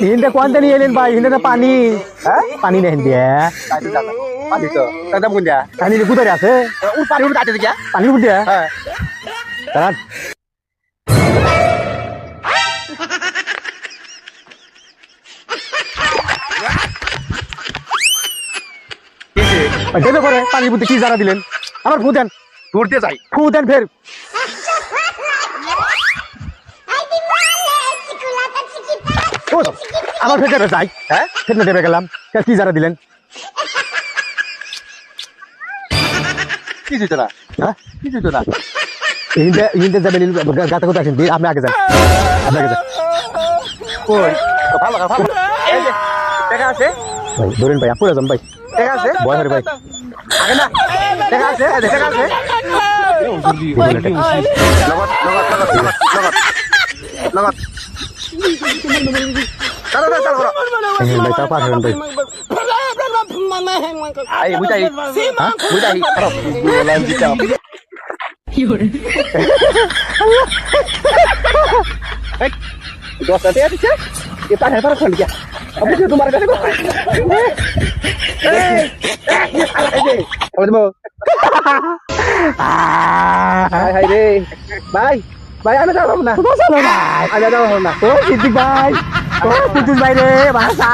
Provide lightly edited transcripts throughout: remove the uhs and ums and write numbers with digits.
হিন্দে কোনটা নিয়ে এলেন ভাই হিন্দে না পানি হ্যাঁ পানি নেই হিন্দে পানি তো দাম কোন দিয়া পানি কোথায় আছে ও পানি উঠে আটে দিয়া পানির মধ্যে হ্যাঁ দাঁড়ান দেবে পরে পানির মধ্যে কি জারা দিলেন আমার ফু দেন ঘুরতে যাই ফু দেন ফের আমার ফের যাই হ্যাঁ ফের না দেবে গেলাম কি জারা দিলেন কি দিত না হ্যাঁ কি দিত না হিন্দে হিন্দে যাবেন গাতে কোথায় আছেন আপনি আগে যান আপনি আগে যান কই ভালো ভালো এই যে দেখা আছে ভাই ধরেন ভাই আপুরে যান ভাই দেখা আছে বয় হরে ভাই আগে না দেখা আছে দেখা আছে লগত লগত লগত লগত লগত চলো চলো চলো ভাই তা পার হবেন ভাই আই বুঝাই হ্যাঁ বুঝাই খারাপ লাইন দিতে দশ টাকা দিচ্ছে এ পাঁচ হাজার ফোন দিয়া আমি তো তোমার কাছে হাই হাই রে ভাই ভাই আমি যাবো না চলো ভাই আমি যাবো না ও সিদ্দিক ভাই ও কুতুস ভাই রে ভাষা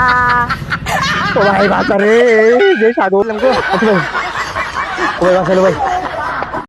ও ভাই ভাষা রে যে সাগর ও ভাই ভাষা ভাই